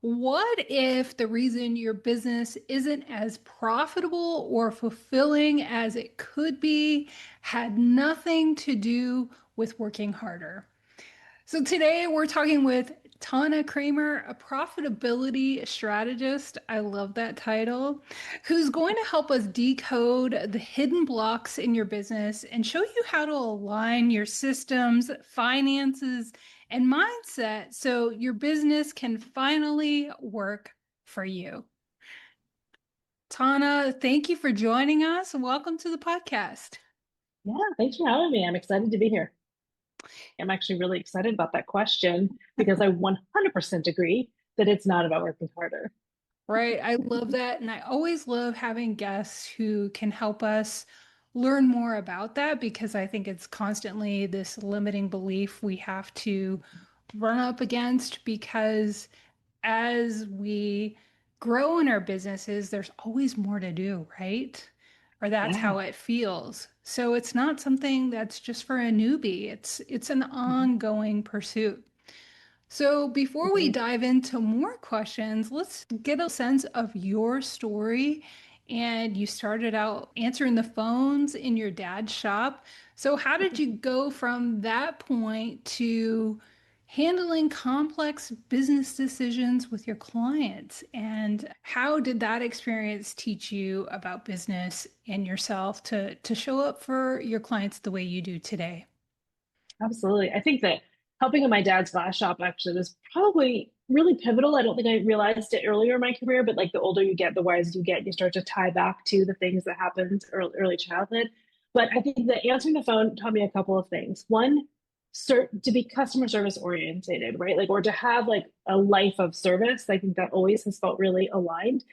What if the reason your business isn't as profitable or fulfilling as it could be had nothing to do with working harder? So today we're talking with Tana Kramer, a profitability strategist. I love that title, who's going to help us decode the hidden blocks in your business and show you how to align your systems, finances, and mindset so your business can finally work for you. Tana, thank you for joining us. Welcome to the podcast. Yeah, thanks for having me. I'm excited to be here. I'm actually really excited about that question because I 100% agree that it's not about working harder. Right. I love that. And I always love having guests who can help us learn more about that because I think it's constantly this limiting belief we have to run up against because as we grow in our businesses, there's always more to do, right? Or that's Yeah. how it feels. So it's not something that's just for a newbie. It's an Mhm. ongoing pursuit. So, before we Agreed. dive into more questions, let's get a sense of your story. And you started out answering the phones in your dad's shop. So, how did you go from that point to handling complex business decisions with your clients? And how did that experience teach you about business and yourself to show up for your clients the way you do today? Absolutely. I think that helping in my dad's glass shop actually was probably really pivotal. I don't think I realized it earlier in my career, but like the older you get, the wiser you get. You start to tie back to the things that happened early childhood. But I think that answering the phone taught me a couple of things. One, to be customer service orientated, right? Like, or to have like a life of service. I think that always has felt really aligned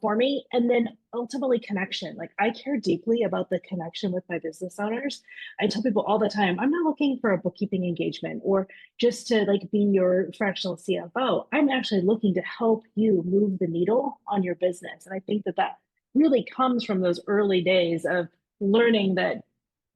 for me. And then ultimately connection. Like I care deeply about the connection with my business owners. I tell people all the time, I'm not looking for a bookkeeping engagement or just to like be your fractional CFO. I'm actually looking to help you move the needle on your business. And I think that that really comes from those early days of learning that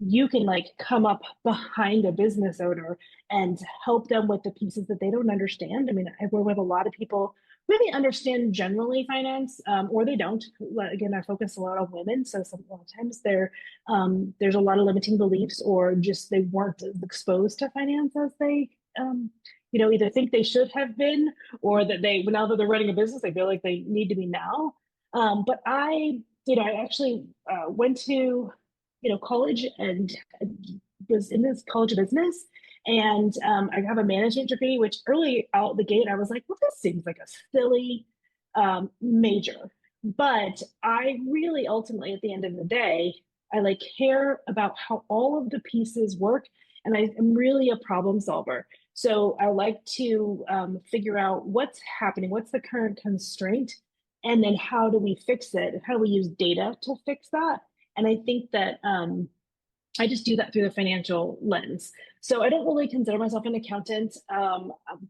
you can like come up behind a business owner and help them with the pieces that they don't understand. I mean, I work with a lot of people really understand generally finance, or they don't. Again, I focus a lot on women, so a lot of times there's a lot of limiting beliefs, or just they weren't exposed to finance as they, either think they should have been, or that they now that they're running a business, they feel like they need to be now. But I actually went to college and was in this college of business. And I have a management degree, which early out the gate, I was like, well, this seems like a silly major. But I really ultimately, at the end of the day, I like care about how all of the pieces work. And I am really a problem solver. So I like to figure out what's happening, what's the current constraint, and then how do we fix it? How do we use data to fix that? And I think that I just do that through the financial lens. So I don't really consider myself an accountant,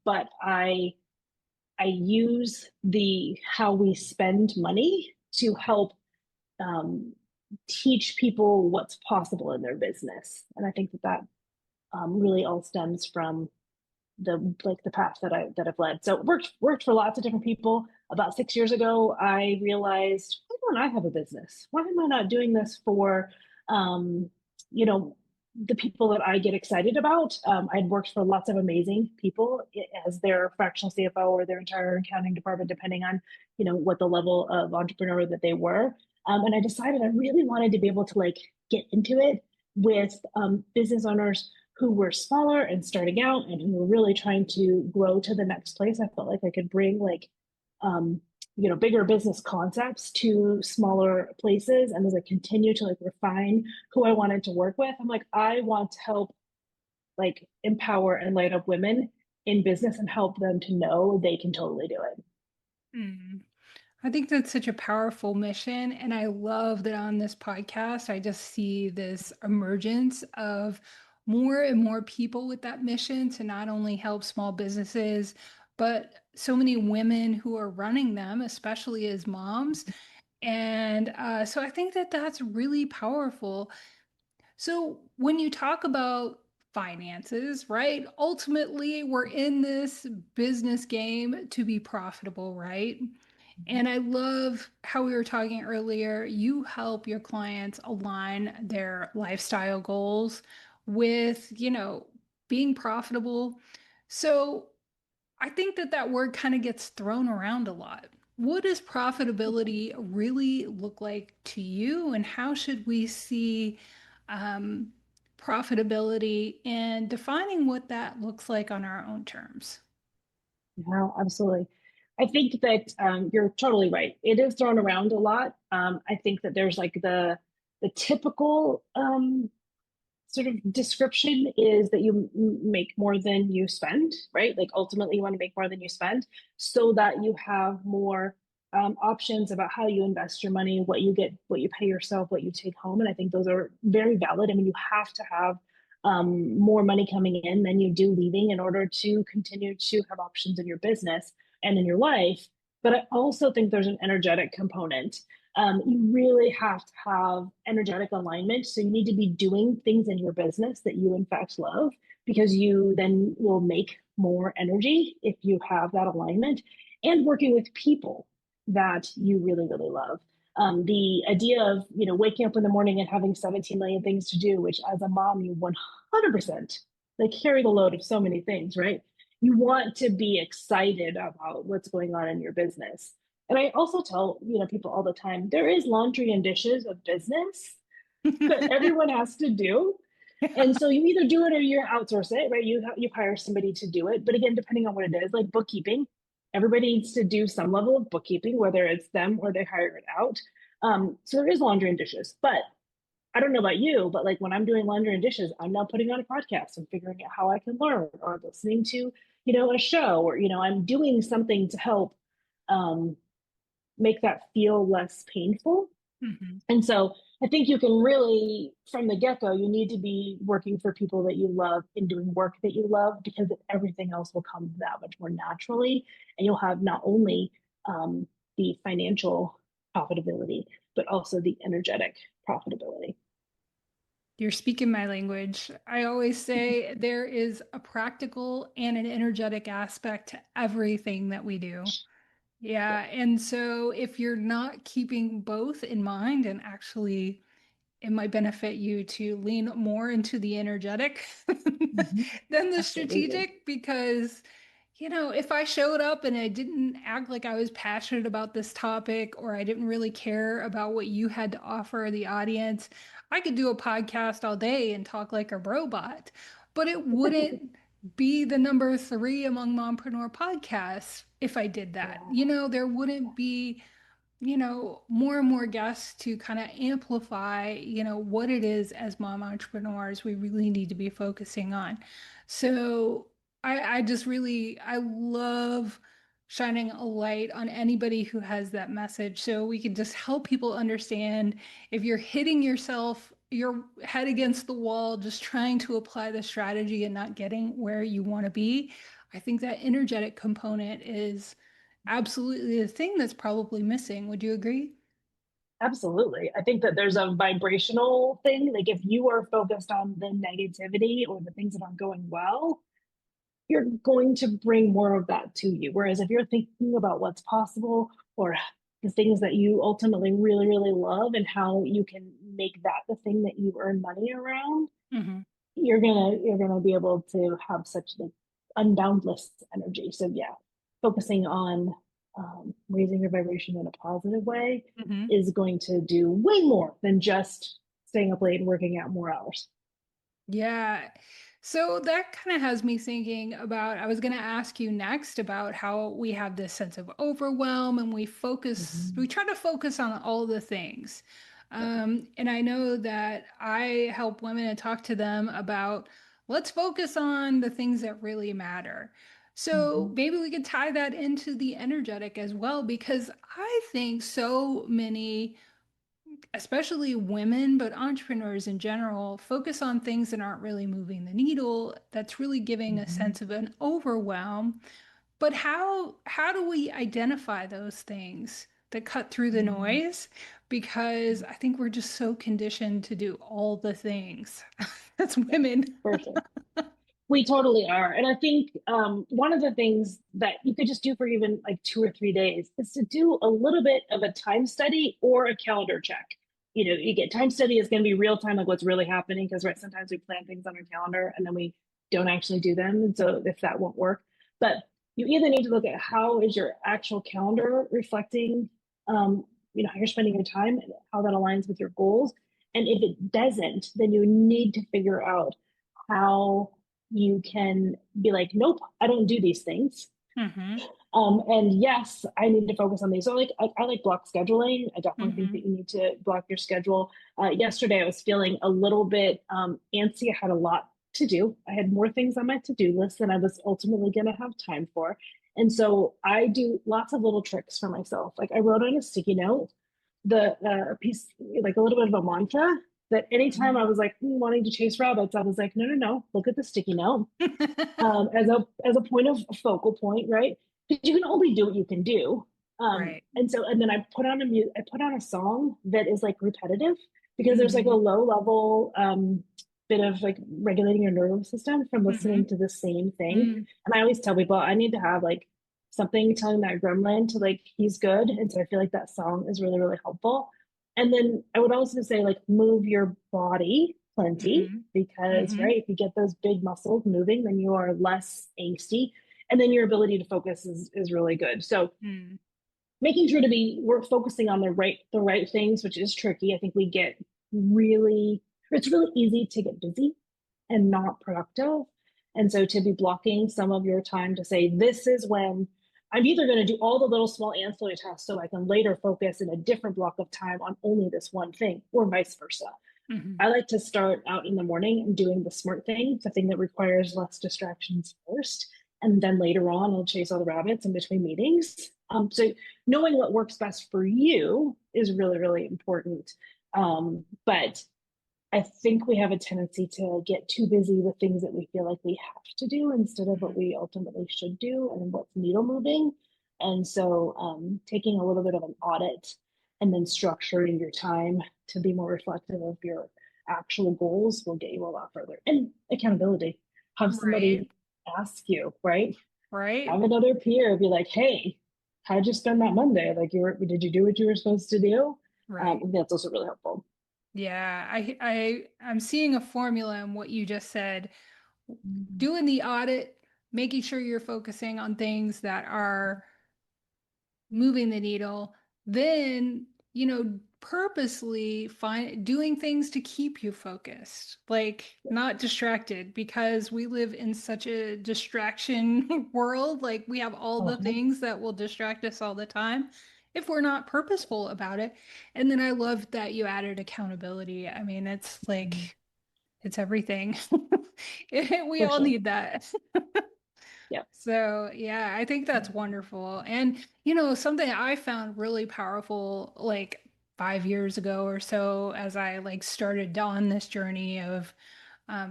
but I use the how we spend money to help um, teach people what's possible in their business. And I think that that really all stems from the path that I've led. So worked for lots of different people. About 6 years ago, I realized, why don't I have a business? Why am I not doing this for um, you know the people that I get excited about? I'd worked for lots of amazing people as their fractional CFO or their entire accounting department, depending on what the level of entrepreneur that they were. And I decided I really wanted to be able to like get into it with business owners who were smaller and starting out and who were really trying to grow to the next place. I felt like I could bring like um, bigger business concepts to smaller places. And as I continue to like refine who I wanted to work with, I'm like, I want to help like empower and light up women in business and help them to know they can totally do it. Mm. I think that's such a powerful mission. And I love that on this podcast, I just see this emergence of more and more people with that mission to not only help small businesses, but so many women who are running them, especially as moms. And so I think that that's really powerful. So when you talk about finances, right? Ultimately, we're in this business game to be profitable, right? And I love how we were talking earlier. You help your clients align their lifestyle goals with, being profitable. So I think that that word kind of gets thrown around a lot. What does profitability really look like to you, and how should we see um, profitability and defining what that looks like on our own terms? Yeah, absolutely. I think that you're totally right. It is thrown around a lot. I think that there's like the typical sort of description is that you make more than you spend, right? Like ultimately, you want to make more than you spend so that you have more options about how you invest your money, what you get, what you pay yourself, what you take home. And I think those are very valid. I mean, you have to have more money coming in than you do leaving in order to continue to have options in your business and in your life. But I also think there's an energetic component. You really have to have energetic alignment. So you need to be doing things in your business that you, in fact, love, because you then will make more energy if you have that alignment and working with people that you really, really love. The idea of waking up in the morning and having 17 million things to do, which as a mom you 100% like carry the load of so many things, right? You want to be excited about what's going on in your business. And I also tell people all the time there is laundry and dishes of business that everyone has to do. And so you either do it or you outsource it, right? You hire somebody to do it. But again, depending on what it is, like bookkeeping, everybody needs to do some level of bookkeeping, whether it's them or they hire it out. So there is laundry and dishes. But I don't know about you, but like when I'm doing laundry and dishes, I'm now putting on a podcast and figuring out how I can learn or listening to, a show or, I'm doing something to help um, make that feel less painful. Mhm. And so I think you can really, from the get go, you need to be working for people that you love and doing work that you love because everything else will come that much more naturally. And you'll have not only the financial profitability, but also the energetic profitability. You're speaking my language. I always say there is a practical and an energetic aspect to everything that we do. Yeah. Yeah. And so if you're not keeping both in mind, and actually it might benefit you to lean more into the energetic Mm-hmm. than the Absolutely. strategic, because if I showed up and I didn't act like I was passionate about this topic, or I didn't really care about what you had to offer the audience, I could do a podcast all day and talk like a robot, but it wouldn't be the number three among mompreneur podcasts if I did that. Yeah. There wouldn't be more and more guests to kind of amplify, what it is as mom entrepreneurs we really need to be focusing on. So I just really, I love shining a light on anybody who has that message so we can just help people understand if you're hitting yourself, your head against the wall, just trying to apply the strategy and not getting where you want to be. I think that energetic component is absolutely the thing that's probably missing. Would you agree? Absolutely. I think that there's a vibrational thing. Like if you are focused on the negativity or the things that aren't going well, you're going to bring more of that to you. Whereas if you're thinking about what's possible or the things that you ultimately really, really love and how you can make that the thing that you earn money around, Hmm. you're gonna be able to have such like unboundless energy. So yeah, focusing on raising your vibration in a positive way Hmm. is going to do way more than just staying up late and working out more hours. Yeah. So that kind of has me thinking about, I was going to ask you next about how we have this sense of overwhelm and we Mhm. try to focus on all the things. Yeah. And I know that I help women and talk to them about let's focus on the things that really matter. So Mhm. maybe we could tie that into the energetic as well, because I think so many, especially women, but entrepreneurs in general, focus on things that aren't really moving the needle. That's really giving a Mhm. sense of an overwhelm. But how do we identify those things that cut through the Mhm. noise? Because I think we're just so conditioned to do all the things. That's Yeah, women. for sure. We totally are. And I think one of the things that you could just do for even like 2 or 3 days is to do a little bit of a time study or a calendar check. You know, you get time study is going to be real time, like what's really happening, because right, sometimes we plan things on our calendar and then we don't actually do them. And so if that won't work, but you either need to look at how is your actual calendar reflecting, how you're spending your time and how that aligns with your goals. And if it doesn't, then you need to figure out how you can be like, nope, I don't do these things. Mm-hmm. And yes, I need to focus on these. So I like block scheduling. I definitely think Mm-hmm. that you need to block your schedule. Yesterday, I was feeling a little bit antsy. I had a lot to do. I had more things on my to-do list than I was ultimately going to have time for. And so I do lots of little tricks for myself. Like I wrote on a sticky note the piece, like a little bit of a mantra that anytime I Mm-hmm. was like wanting to chase rabbits, I was like, no, no, no, look at the sticky note as a point of focal point, right? Because you can only do what you can do. Right. And then I put on a song that is like repetitive because there's like a Mm-hmm. low level bit of like regulating your nervous system from Mm-hmm. listening to the same thing. Mm. And I always tell people I need to have like something telling that gremlin to like he's good. And so I feel like that song is really, really helpful. And then I would also say like move your body plenty Mm-hmm. because Mm-hmm. right, if you get those big muscles moving, then you are less angsty. And then your ability to focus is really good. So Mm. making sure to be we're focusing on the right things, which is tricky. I think we get really it's really easy to get busy and not productive. And so to be blocking some of your time to say, this is when I'm either going to do all the little small ancillary tasks so I can later focus in a different block of time on only this one thing, or vice versa. Mm-hmm. I like to start out in the morning and doing the smart thing, the thing that requires less distractions first. And then later on, I'll chase all the rabbits in between meetings. So knowing what works best for you is really, really important. But I think we have a tendency to get too busy with things that we feel like we have to do instead of what we ultimately should do and what's needle moving. And so taking a little bit of an audit and then structuring your time to be more reflective of your actual goals will get you a lot further. And accountability. Have Right. somebody ask you, right? Right. Have another peer be like, hey, how'd you spend that Monday? Like did you do what you were supposed to do? Right. That's also really helpful. Yeah. I'm seeing a formula in what you just said. Doing the audit, making sure you're focusing on things that are moving the needle, then, purposely find doing things to keep you focused, like not distracted, because we live in such a distraction world. Like we have all the Uh-huh. things that will distract us all the time if we're not purposeful about it. And then I love that you added accountability. I mean, it's like it's everything. We For all sure. need that. Yeah. So, yeah, I think that's wonderful. And, something I found really powerful like 5 years ago or so, as I like started on this journey of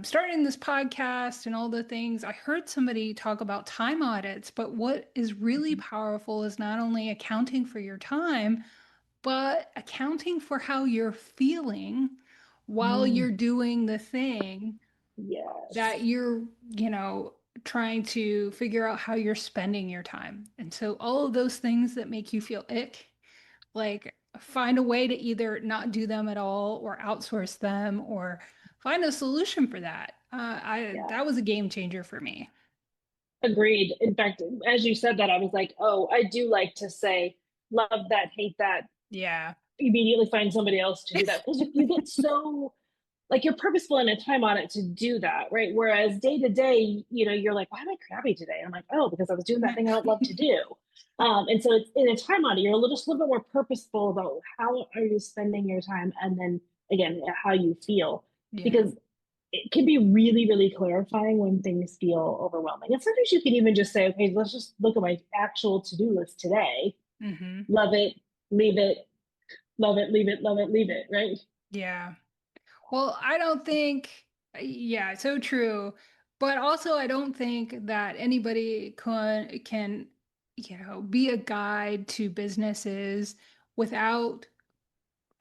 starting this podcast and all the things, I heard somebody talk about time audits. But what is really powerful is not only accounting for your time, but accounting for how you're feeling while Mm, you're doing the thing yes. that you're, trying to figure out how you're spending your time. And so all of those things that make you feel ick, like find a way to either not do them at all or outsource them or find a solution for that. I Yeah. that was a game changer for me. Agreed. In fact, as you said that, I was like, oh, I do like to say, love that, hate that, Yeah. immediately find somebody else to do that. Because you get so like you're purposeful in a time on it to do that, right? Whereas day to day, you're like, why am I crabby today? And I'm like, oh, because I was doing that thing I don't love to do. And so it's in a time on it, you're a little, just a little bit more purposeful about how are you spending your time, and then again, how you feel, Yeah. because it can be really, really clarifying when things feel overwhelming. And sometimes you can even just say, okay, let's just look at my actual to-do list today. Hmm. Love it, leave it, love it, leave it, love it, leave it, right? Yeah. Well, I don't think, yeah, so true. But also, I don't think that anybody can, be a guide to businesses without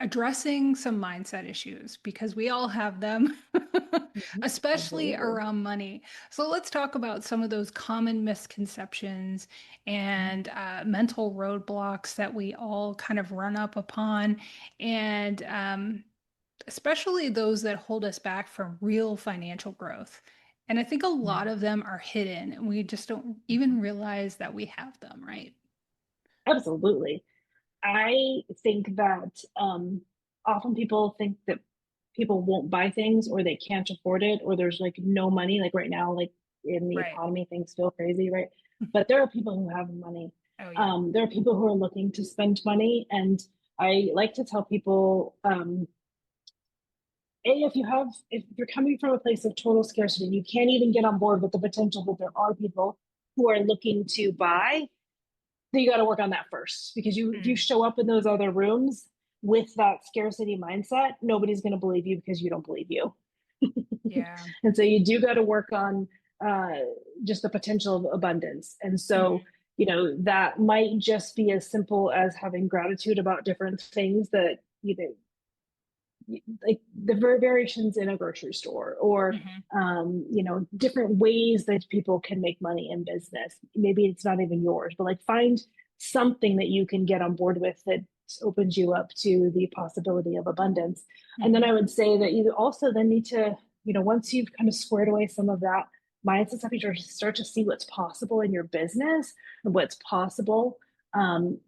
addressing some mindset issues because we all have them, Mhm. especially Absolutely. around money. So let's talk about some of those common misconceptions and mental roadblocks that we all kind of run up upon, and especially those that hold us back from real financial growth. And I think a lot Mhm. of them are hidden and we just don't even realize that we have them, right? Absolutely. I think that often people think that people won't buy things or they can't afford it or there's like no money. Like right now, like in the Right. economy, things feel crazy, right? But there are people who have money. Oh, yeah. There are people who are looking to spend money. And I like to tell people, if you're coming from a place of total scarcity, you can't even get on board with the potential that there are people who are looking to buy, then you got to work on that first because if you Mm, show up in those other rooms with that scarcity mindset, nobody's going to believe you because you don't believe you. yeah. And so you do got to work on uh, just the potential of abundance. And so, Mhm. that might just be as simple as having gratitude about different things that, like the variations in a grocery store or Mhm. different ways that people can make money in business. Maybe it's not even yours, but like find something that you can get on board with that opens you up to the possibility of abundance. And then I Mhm. would say that you also then need to, once you've kind of squared away some of that mindset stuff, you start to see what's possible in your business and what's possible um,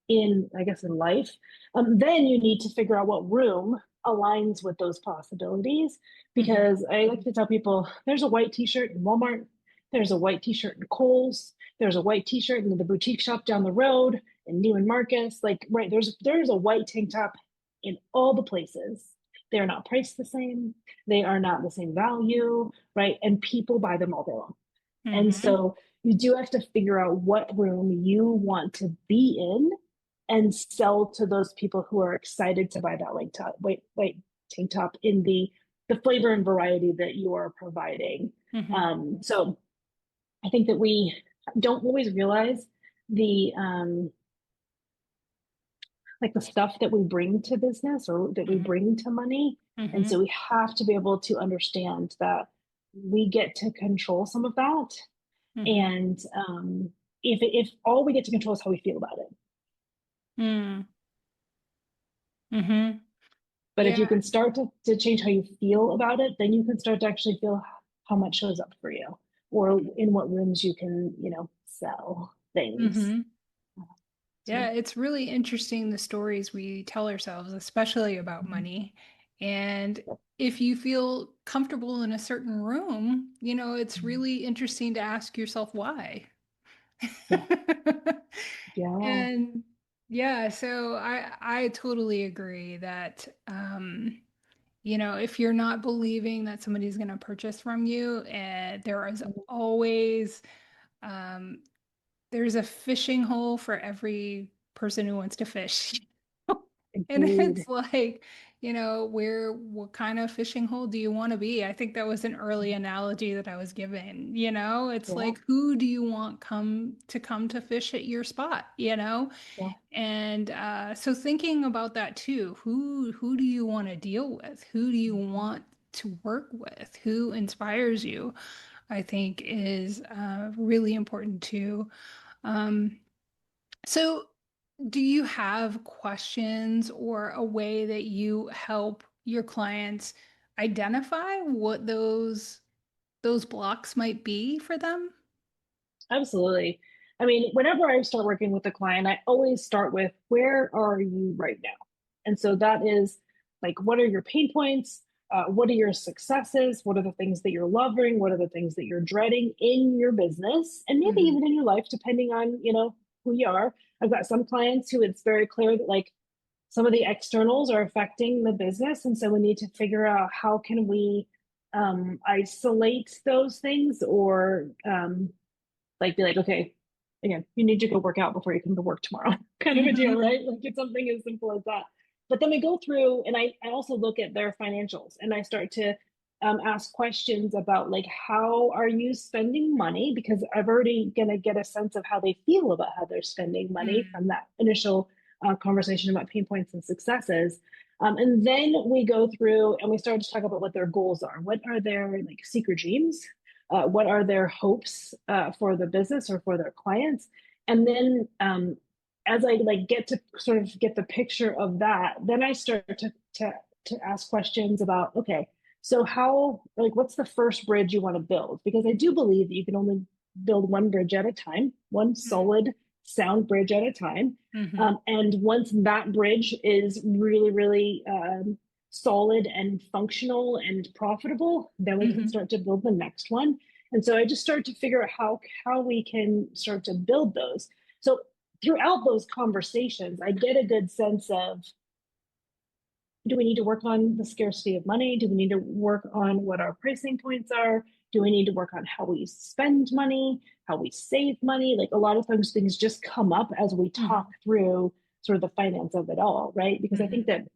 in, I guess, in life, then you need to figure out what room aligns with those possibilities. Mhm. Because I like to tell people there's a white t-shirt in Walmart, there's a white t-shirt in Kohl's, there's a white t-shirt in the boutique shop down the road in Neiman Marcus. Like, right, there's a white tank top in all the places. They're not priced the same, they are not the same value, right? And people buy them all day long. And Mhm. so you do have to figure out what room you want to be in and sell to those people who are excited to buy that white tank top in the flavor and variety that you are providing. Mhm. So I think that we don't always realize the like the stuff that we bring to business or that we Mhm. bring to money. And so Mhm. we have to be able to understand that we get to control some of that. Mhm. And if all we get to control is how we feel about it. Mm. Mhm. But if Yeah. you can start to change how you feel about it, then you can start to actually feel how much shows up for you or in what rooms you can, sell things Mhm. to. Yeah, it's really interesting the stories we tell ourselves, especially about Mhm. money. And if you feel comfortable in a certain room, it's really interesting to ask yourself why. Yeah. Yeah. And yeah, so I totally agree that if you're not believing that somebody's going to purchase from you, and there is always um there's a fishing hole for every person who wants to fish. And Agreed. it's like, what kind of fishing hole do you want to be? I think that was an early analogy that I was given. It's Yeah. like, who do you want come to fish at your spot? Yeah. And so thinking about that too, who do you want to deal with? Who do you want to work with? Who inspires you? I think is really important too. Um, so, do you have questions or a way that you help your clients identify what those blocks might be for them? Absolutely. I mean, whenever I start working with a client, I always start with where are you right now? And so that is like, what are your pain points? What are your successes? What are the things that you're loving? What are the things that you're dreading in your business? And maybe Hmm. even in your life, depending on, who you are. I've got some clients who it's very clear that like some of the externals are affecting the business. And so we need to figure out how can we isolate those things or like be like, okay, again, you need to go work out before you come to work tomorrow, kind of a deal, Hmm. right? Like it's something as simple as that. But then we go through, and I also look at their financials, and I start to ask questions about like how are you spending money because I've already gonna get a sense of how they feel about how they're spending money from that initial conversation about pain points and successes. And then we go through and we start to talk about what their goals are. What are their like secret dreams? What are their hopes for the business or for their clients? And then as I like get to sort of get the picture of that, then I start to ask questions about, okay, so how, like, what's the first bridge you want to build? Because I do believe that you can only build one bridge at a time, one solid, sound bridge at a time. Mm-hmm. And once that bridge is really, really solid and functional and profitable, then we can Mm-hmm. start to build the next one. And so I just start to figure out how we can start to build those. So throughout those conversations, I get a good sense of, do we need to work on the scarcity of money? Do we need to work on what our pricing points are? Do we need to work on how we spend money, how we save money? Like a lot of times things just come up as we talk Mm-hmm. through sort of the finance of it all, right? Because I think Mm-hmm. that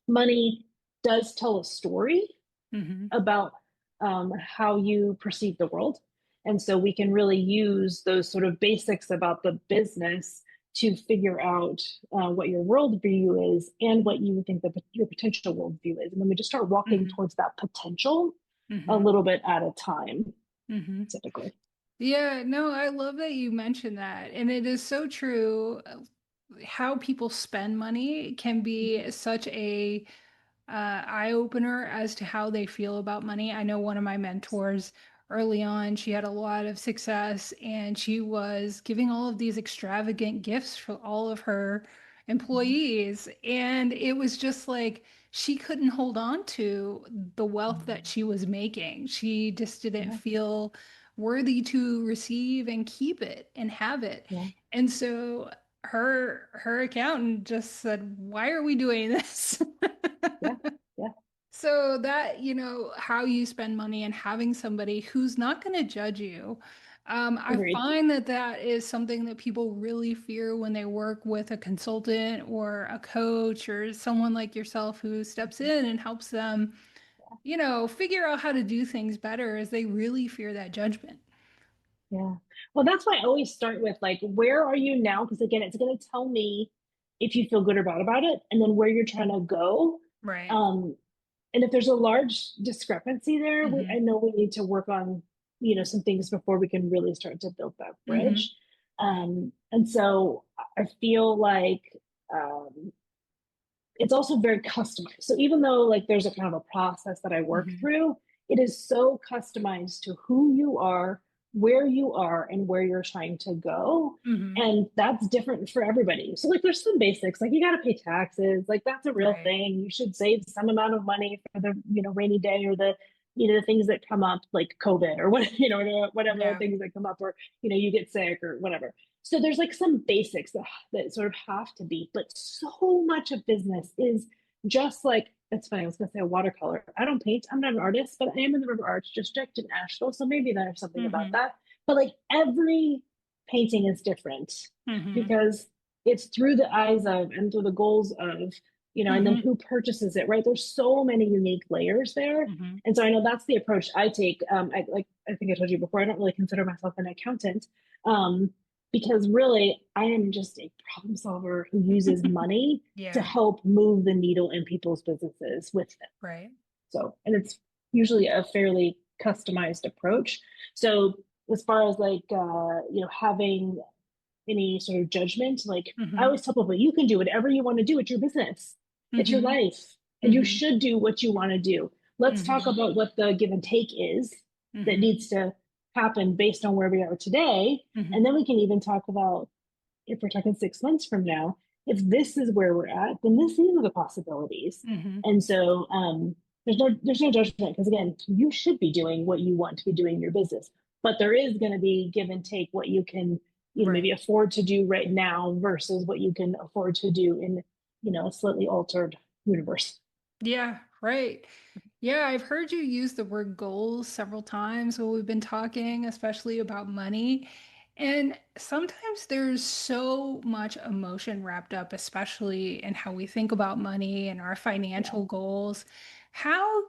money does tell a story Mm-hmm. about how you perceive the world. And so we can really use those sort of basics about the business to figure out what your worldview is and what you think your potential worldview is. And then we just start walking Mm-hmm. towards that potential a Mm-hmm. little bit at a time, Mm-hmm. typically. Yeah, no, I love that you mentioned that. And it is so true. How people spend money can be such a eye opener as to how they feel about money. I know one of my mentors early on, she had a lot of success and she was giving all of these extravagant gifts for all of her employees. And it was just like she couldn't hold on to the wealth that she was making. She just didn't Yeah, feel worthy to receive and keep it and have it. yeah, And so her accountant just said, "Why are we doing this?" yeah, yeah. So that, how you spend money and having somebody who's not going to judge you. I Agreed. find that that is something that people really fear when they work with a consultant or a coach or someone like yourself who steps in and helps them, figure out how to do things better, as they really fear that judgment. Yeah. Well, that's why I always start with like, where are you now? Because again, it's going to tell me if you feel good or bad about it, and then where you're trying to go. Right. Um, and if there's a large discrepancy there, I Mm-hmm. know we need to work on, some things before we can really start to build that Mm-hmm. bridge. Right. And so I feel like it's also very customized. So even though like there's a kind of a process that I work Mm-hmm. through, it is so customized to who you are, where you are, and where you're trying to go. Mm-hmm. And that's different for everybody. So like there's some basics, like you got to pay taxes, like that's a real Right. thing. You should save some amount of money for the, rainy day or the things that come up like COVID or what, whatever Yeah. things that come up or, you get sick or whatever. So there's like some basics that sort of have to be, but so much of business is just like, it's funny, I was gonna say watercolor. I don't paint, I'm not an artist, but I am in the River Arts District in Asheville. So maybe there's something about Mm-hmm. that. But like every painting is different Mm-hmm. because it's through the eyes of and through the goals of, and then Mm-hmm. who purchases it, right? There's so many unique layers there. Mm-hmm. And so I know that's the approach I take. I think I told you before, I don't really consider myself an accountant. Um, because really I am just a problem solver who uses money to Yeah. help move the needle in people's businesses with them. Right. So, and it's usually a fairly customized approach. So, as far as like, having any sort of judgment, like I Mm-hmm. always tell people, you can do whatever you want to do. It's your business, it's your Mm-hmm. life, and you Mm-hmm. should do what you want to do. Let's talk Mm-hmm. about what the give and take is that Mm-hmm. needs to happen based on where we are today. And Mm-hmm. then we can even talk about if we're talking 6 months from now, if this is where we're at, then these are the possibilities. Mm-hmm. And so there's no judgment because again, you should be doing what you want to be doing in your business, but there is going to be give and take what you can maybe Right. afford to do right now versus what you can afford to do in a slightly altered universe. Yeah, right. Yeah, I've heard you use the word goals several times when we've been talking, especially about money. And sometimes there's so much emotion wrapped up, especially in how we think about money and our Yeah. financial goals. How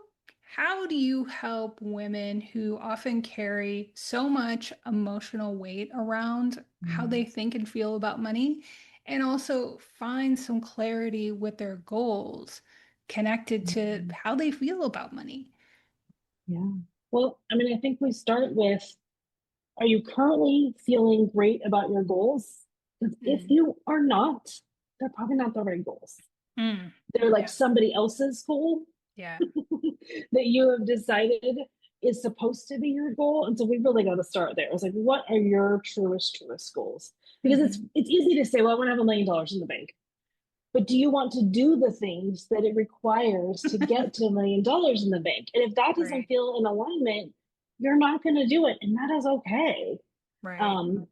how do you help women who often carry so much emotional weight around how they Mm. think and feel about money? and also find some clarity with their goals connected to Mhm. how they feel about money. Yeah. Well, I mean, I think we start with, are you currently feeling great about your goals? Because if Mm. you are not, they're probably not the right goals. Mm. They're like Yeah. somebody else's goal Yeah. that you have decided is supposed to be your goal. And so we really got to start there. It's like, what are your truest goals? Because Hmm. it's easy to say, well, I want to have $1 million in the bank. But do you want to do the things that it requires to get to $1 million in the bank? And if that doesn't Right. feel in alignment, you're not going to do it. And that is okay. Right.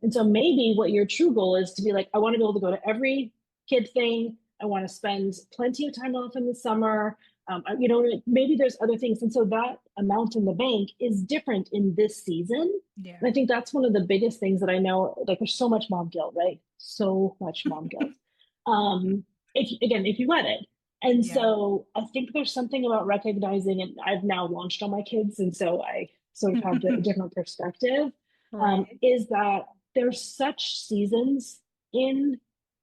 And so maybe what your true goal is to be like, I want to be able to go to every kid thing. I want to spend plenty of time off in the summer. Maybe there's other things. And so that amount in the bank is different in this season. Yeah. And I think that's one of the biggest things that I know, like there's so much mom guilt, right? So much mom guilt. Um, if you let it. And Yeah. so I think there's something about recognizing, and I've now launched on my kids, and so I sort of have a different perspective, Right. is that there's such seasons in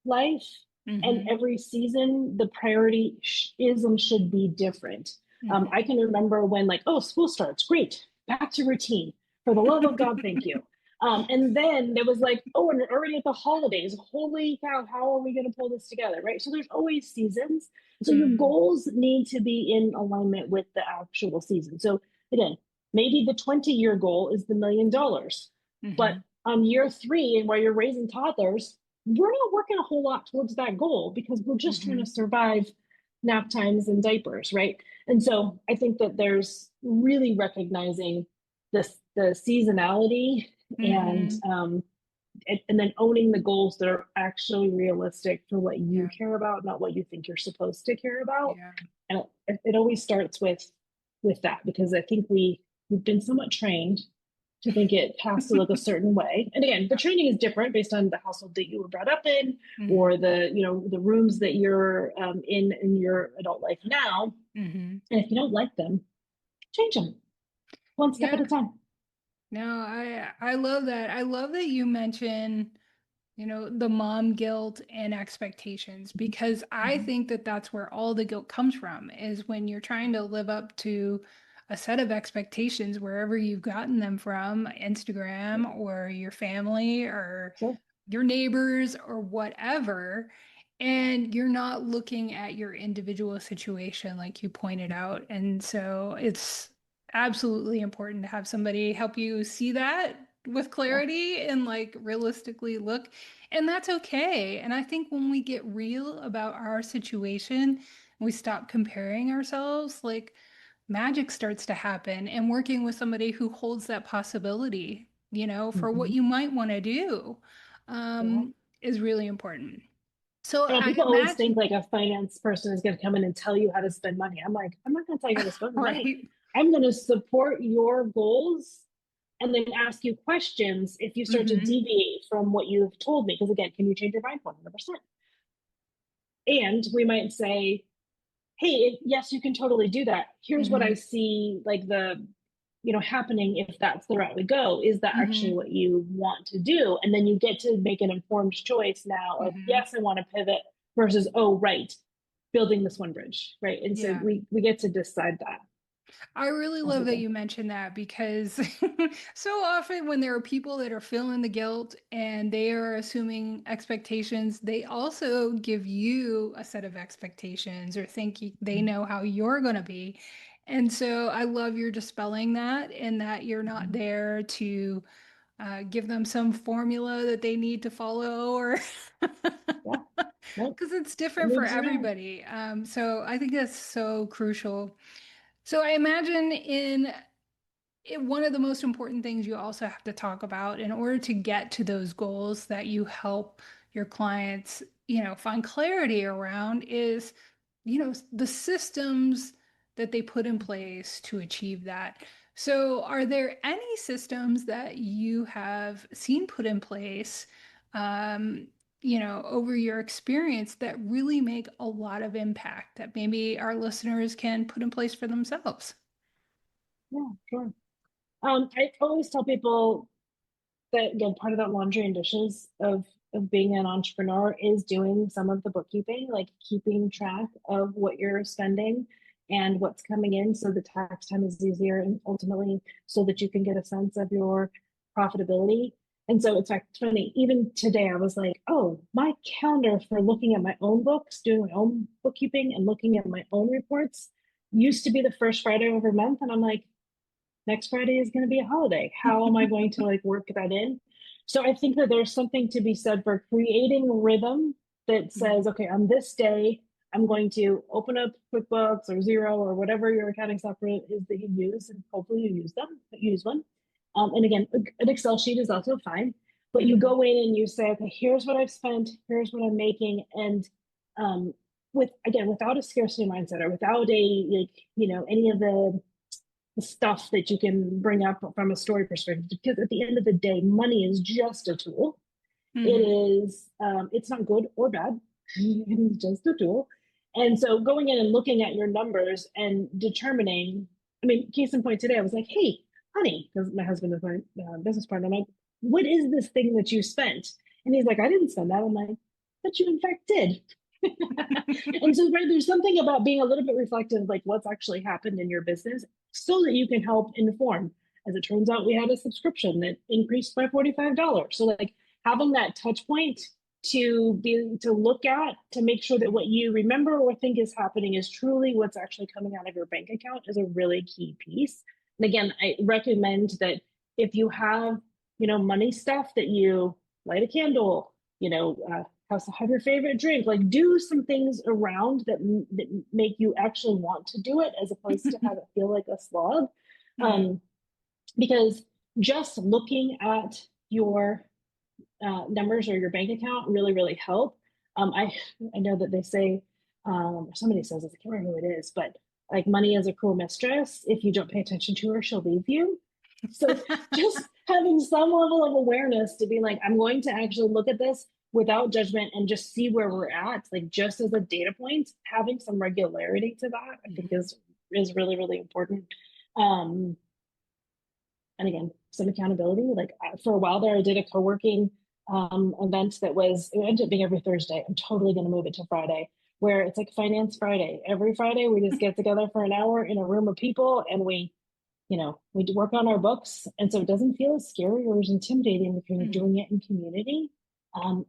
life, and Hmm. every season the priority is and should be different. I Hmm. can remember when, like, oh, school starts, great, back to routine. For the love of God, thank you. And then there was like, oh, and we're already at the holidays. Holy cow, how are we going to pull this together? Right. So there's always seasons. So your Mm. goals need to be in alignment with the actual season. So again, maybe the 20-year goal is the $1 million. But Hmm. on year three, and while you're raising toddlers, we're not working a whole lot towards that goal because we're just trying to Hmm. survive nap times and diapers, right? And so I think that there's really recognizing the seasonality and Hmm. and then owning the goals that are actually realistic for what you Yeah. care about, not what you think you're supposed to care about. Yeah. And it always starts with that, because I think we've been somewhat trained to think it has to look a certain way. And again, the training is different based on the household that you were brought up in, or Hmm. the rooms that you're in your adult life now. Hmm. And if you don't like them, change them one step Yeah. at a time. No, I love that. I love that you mention, the mom guilt and expectations because I Mhm. think that that's where all the guilt comes from is when you're trying to live up to a set of expectations wherever you've gotten them from, Instagram or your family or Sure. your neighbors or whatever. And you're not looking at your individual situation like you pointed out. And so it's absolutely important to have somebody help you see that with Yeah. clarity and like realistically look. And that's okay. And I think when we get real about our situation, we stop comparing ourselves, like magic starts to happen. And working with somebody who holds that possibility, for what Mhm. you might want to do, Yeah. um, is really important. So You know, I people always think imagine, like a finance person is going to come in and tell you how to spend money. I'm like, I'm not going to tell you how to spend money. right? I'm going to support your goals and then ask you questions if you start to Hmm. deviate from what you've told me. Because again, can you change your mind 100%? And we might say, hey, yes, you can totally do that. Here's what I Hmm. see, like happening if that's the route we go. Is that actually Hmm. what you want to do? And then you get to make an informed choice now of, Hmm. yes, I want to pivot versus, oh, right, building this one bridge, right? And so Yeah. we get to decide that I really as love we that go. you mentioned that because so often when there are people that are feeling the guilt and they are assuming expectations, they also give you a set of expectations or think they know how you're going to be. And so I love your dispelling that and that you're not Mhm. there to give them some formula that they need to follow or Yeah, nope, because it's it different for moves around. everybody. So I think that's so crucial. So I imagine one of the most important things you also have to talk about in order to get to those goals that you help your clients, find clarity around is, the systems that they put in place to achieve that. So are there any systems that you have seen put in place, um, over your experience that really make a lot of impact that maybe our listeners can put in place for themselves? Yeah, sure. I always tell people that, again, part of that laundry and dishes of of being an entrepreneur is doing some of the bookkeeping, like keeping track of what you're spending and what's coming in so the tax time is easier and ultimately so that you can get a sense of your profitability. And so it's like funny, even today I was like, oh, my calendar for looking at my own books, doing my own bookkeeping and looking at my own reports used to be the first Friday of every month. And I'm like, next Friday is going to be a holiday. How am I going to like work that in? So I think that there's something to be said for creating rhythm that says, okay, on this day, I'm going to open up QuickBooks or Xero or whatever your accounting software is that you use, and hopefully you use one. And again, an Excel sheet is also fine, but you Mhm. go in and you say, okay, here's what I've spent, here's what I'm making, and with again, without a scarcity mindset or without a like, any of the stuff that you can bring up from a story perspective, because at the end of the day, money is just a tool. It Mhm. is, it's not good or bad. It is just a tool. And so going in and looking at your numbers and determining, I mean, case in point today, I was like, hey, honey, because my husband is my business partner, I'm like, what is this thing that you spent? And he's like, I didn't spend that. I'm like, but you in fact did. And so, right, there's something about being a little bit reflective, like what's actually happened in your business, so that you can help inform. As it turns out, we had a subscription that increased by $45. So, like, having that touch point to look at to make sure that what you remember or think is happening is truly what's actually coming out of your bank account is a really key piece. And again, I recommend that if you have, money stuff, that you light a candle, have your favorite drink, like do some things around that make you actually want to do it as opposed to have it feel like a slog. Mhm. um, because just looking at your numbers or your bank account really really help. I know that they say, somebody says this, I can't remember who it is, but like money is a cruel mistress. If you don't pay attention to her, she'll leave you. So just having some level of awareness to be like, I'm going to actually look at this without judgment and just see where we're at, like just as a data point, having some regularity to that, I think Mhm. is really, really important. Um, and again, some accountability. Like for a while there, I did a co-working event that it ended up being every Thursday. I'm totally going to move it to Friday, where it's like Finance Friday. Every Friday, we just get together for an hour in a room of people and we do work on our books. And so it doesn't feel as scary or as intimidating because you're Mhm. doing it in community.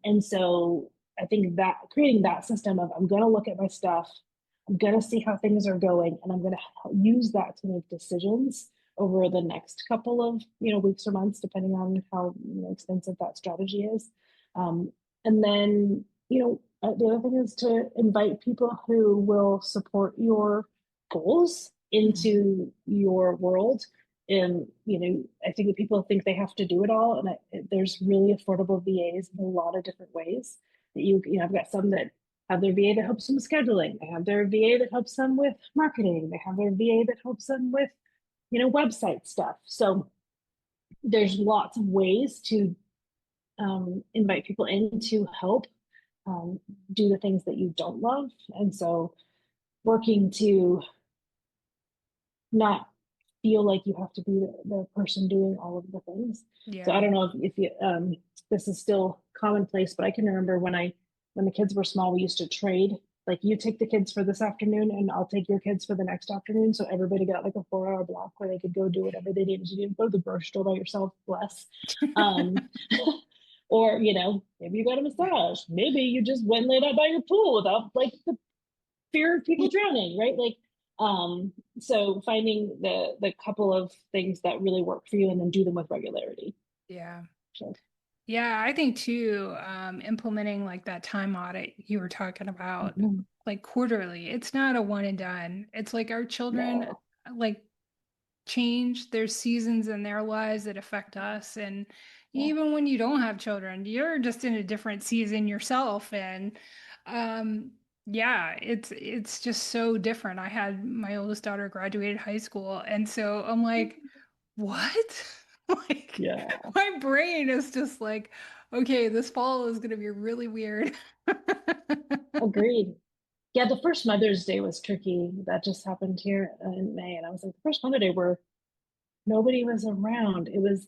And so I think that creating that system of I'm going to look at my stuff, I'm going to see how things are going, and I'm going to use that to make decisions over the next couple of weeks or months, depending on how expensive that strategy is. Um, and then the other thing is to invite people who will support your goals Mhm. into your world. And I think that people think they have to do it all, and there's really affordable VAs in a lot of different ways. That I've got some that have their VA that helps them with scheduling. They have their VA that helps them with marketing. They have their VA that helps them with website stuff. So there's lots of ways to invite people in to help um, do the things that you don't love. And so working to not feel like you have to be the person doing all of the things. So I Yeah. don't know if you this is still commonplace, but I can remember when the kids were small, we used to trade. Like you take the kids for this afternoon, and I'll take your kids for the next afternoon. So everybody got like a 4 hour block where they could go do whatever they needed to do. Go to the grocery store by yourself, bless. Um, or maybe you got a massage. Maybe you just went and laid out by your pool without like the fear of people drowning, right? Like, so finding the couple of things that really work for you and then do them with regularity. Yeah. So, Yeah, I think too, implementing like that time audit you were talking about, mhm. like quarterly, it's not a one and done. It's like our children No, like change. There's seasons in their lives that affect us. And yeah, even when you don't have children, you're just in a different season yourself. And um, yeah, it's just so different. I had my oldest daughter graduated high school, and so I'm like, what? Like yeah, my brain is just like, okay, this fall is gonna be really weird. agreed. Yeah, the first Mother's Day was tricky. That just happened here in May, and I was like, the first Mother's Day, nobody was around. It was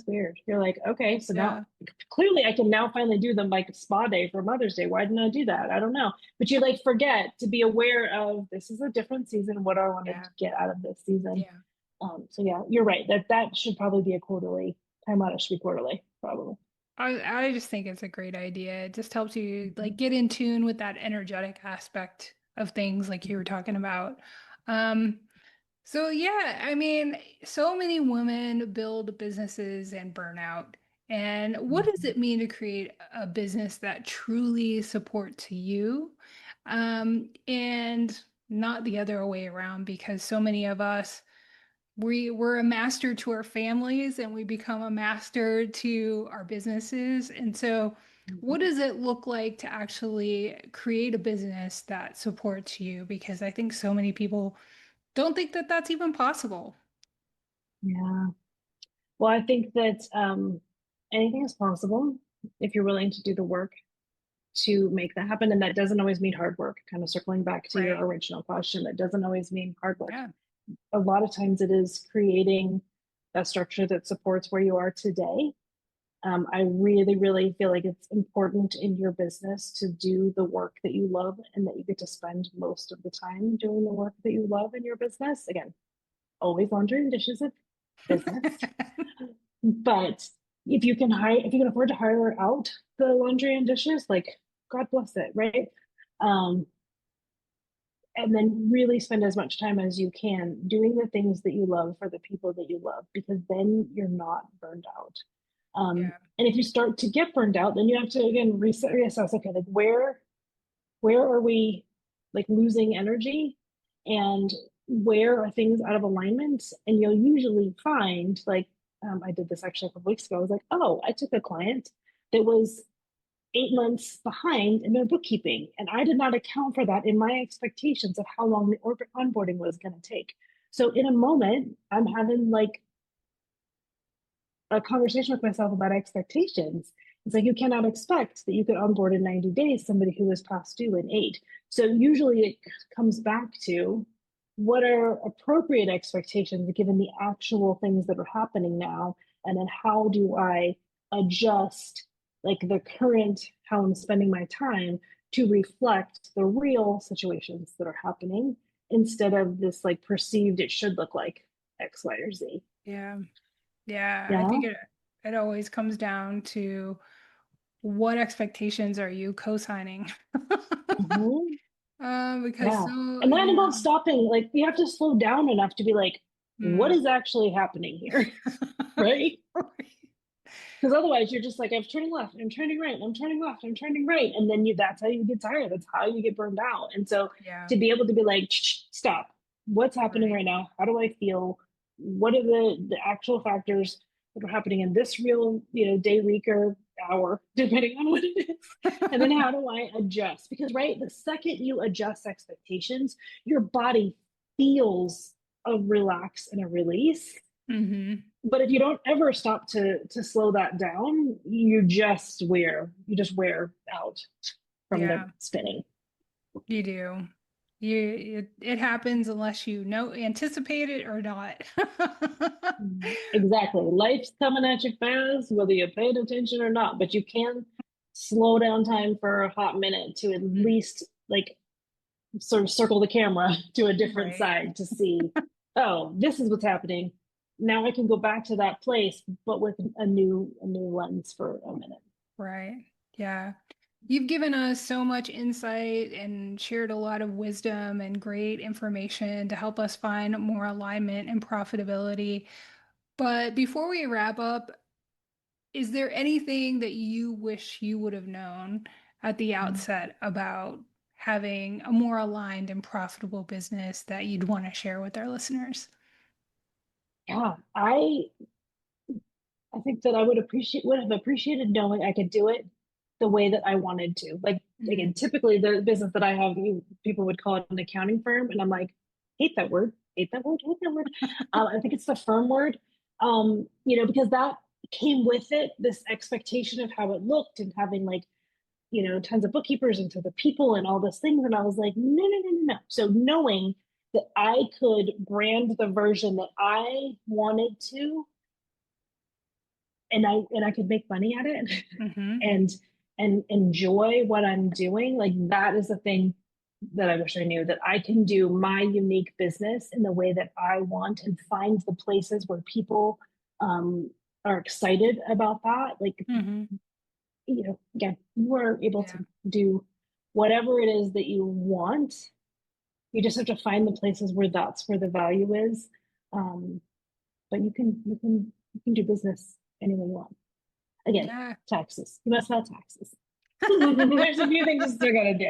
weird. You're like, okay, so now Yeah. clearly I can now finally do them like spa day for Mother's Day. Why didn't I do that? I don't know. But you like forget to be aware of this is a different season. What do I want to Yeah. get out of this season? Yeah. So yeah, you're right. That should probably be a quarterly time audit should be quarterly, probably. I just think it's a great idea. It just helps you Mhm. like get in tune with that energetic aspect of things like you were talking about. Um, so yeah, I mean, so many women build businesses and burn out. And what does Mhm. it mean to create a business that truly supports you? And not the other way around, because so many of us we're a master to our families and we become a master to our businesses. And so, what Mhm. does it look like to actually create a business that supports you? Because I think so many people don't think that that's even possible. Yeah. Well, I think that anything is possible if you're willing to do the work to make that happen. And that doesn't always mean hard work. Kind of circling back to your Right. original question, that doesn't always mean hard work. Yeah. A lot of times it is creating a structure that supports where you are today. I really, really feel like it's important in your business to do the work that you love and that you get to spend most of the time doing the work that you love in your business. Again, always laundry and dishes at business. But if you can afford to hire out the laundry and dishes, like God bless it, right? Um, and then really spend as much time as you can doing the things that you love for the people that you love, because then you're not burned out. Yeah. And if you start to get burned out, then you have to again reassess. Okay, like where are we like losing energy, and where are things out of alignment? And you'll usually find like I did this actually a couple weeks ago. I was like, oh, I took a client that was 8 months behind in their bookkeeping. And I did not account for that in my expectations of how long the onboarding was going to take. So in a moment, I'm having like a conversation with myself about expectations. It's like you cannot expect that you could onboard in 90 days somebody who was past due in 8. So usually it comes back to what are appropriate expectations given the actual things that are happening now, and then how do I adjust like the current how I'm spending my time to reflect the real situations that are happening instead of this like perceived it should look like X, Y, or Z. Yeah. Yeah. I Yeah. think it always comes down to what expectations are you co-signing? Mhm. Because Yeah. so And that yeah. involves stopping, like, you have to slow down enough to be like, what Mm. is actually happening here? Right? Because otherwise you're just like, I'm turning left, I'm turning right, I'm turning left, I'm turning right. And then that's how you get tired. That's how you get burned out. And so Yeah. to be able to be like, stop, what's happening Right. right now? How do I feel? What are the actual factors that are happening in this real, day, week, or hour, depending on what it is? And then how do I adjust? Because, right, the second you adjust expectations, your body feels a relax and a release. Hmm. But if you don't ever stop to slow that down, you just wear out from the Yeah, spinning. you do. It happens unless you know anticipate it or not. Exactly. Life's coming at you fast, whether you're paying attention or not, but you can slow down time for a hot minute to at least like sort of circle the camera to a different Right. side to see, oh, this is what's happening. Now I can go back to that place, but with a new lens for a minute. Right. Yeah. You've given us so much insight and shared a lot of wisdom and great information to help us find more alignment and profitability. But before we wrap up, is there anything that you wish you would have known at the outset about having a more aligned and profitable business that you'd want to share with our listeners? Yeah, I think that I would have appreciated knowing I could do it the way that I wanted to. Like Mm. again, typically the business that I have, people would call it an accounting firm, and I'm like, hate that word, hate that word, hate that word. I think it's the firm word, because that came with it this expectation of how it looked and having like tons of bookkeepers and to the people and all those things, and I was like, no, no, no, no, no. So knowing that I could brand the version that I wanted to, and I could make money at it Mm-hmm. and enjoy what I'm doing. Like that is the thing that I wish I knew, that I can do my unique business in the way that I want and find the places where people um, are excited about that. Like, Mm-hmm. again, you are able Yeah. to do whatever it is that you want. You just have to find the places where that's where the value is. Um, but you can do business any way you want. Again, Yeah. taxes. You must file taxes. There's a few things you still gotta do,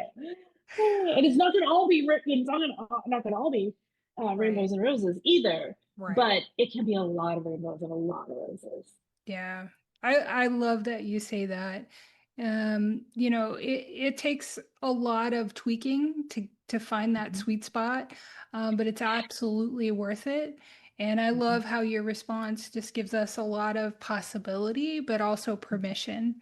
and it's not gonna all be it's not gonna all be Right. rainbows and roses either. Right. But it can be a lot of rainbows and a lot of roses. Yeah. I love that you say that. It takes a lot of tweaking to find that Mhm, sweet spot, but it's absolutely worth it. And I mhm. love how your response just gives us a lot of possibility, but also permission.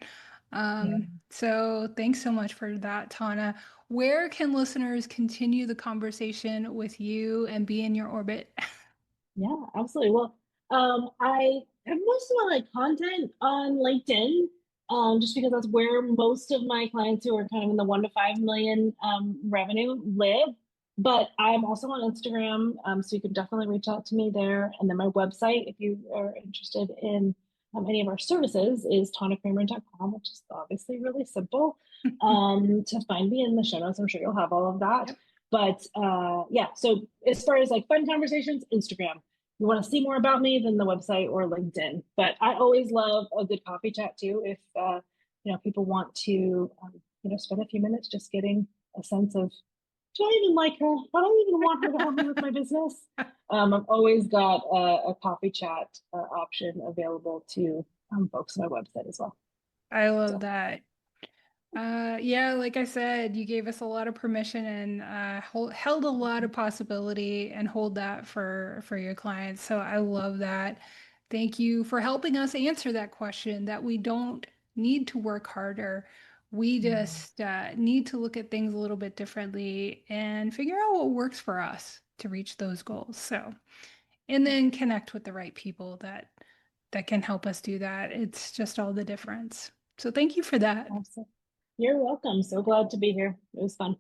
Yeah. So thanks so much for that, Tana. Where can listeners continue the conversation with you and be in your orbit? Yeah, absolutely. Well, I have most of my like content on LinkedIn, just because that's where most of my clients who are kind of in the 1 to 5 million revenue live. But I'm also on Instagram, so you can definitely reach out to me there. And then my website, if you are interested in any of our services, is tanakramer.com, which is obviously really simple to find me in the show notes. I'm sure you'll have all of that. Yep. But yeah, so as far as like fun conversations, Instagram. You want to see more about me, than the website or LinkedIn. But I always love a good coffee chat too. If people want to spend a few minutes just getting a sense of, do I even like her? Do I even want her to help me with my business? I've always got a coffee chat option available to folks on my website as well. I love So that. Yeah, like I said, you gave us a lot of permission and held a lot of possibility and hold that for your clients. So I love that. Thank you for helping us answer that question that we don't need to work harder. We mm, just need to look at things a little bit differently and figure out what works for us to reach those goals. So, and then connect with the right people that can help us do that. It's just all the difference. So thank you for that. awesome. You're welcome. So glad to be here. It was fun.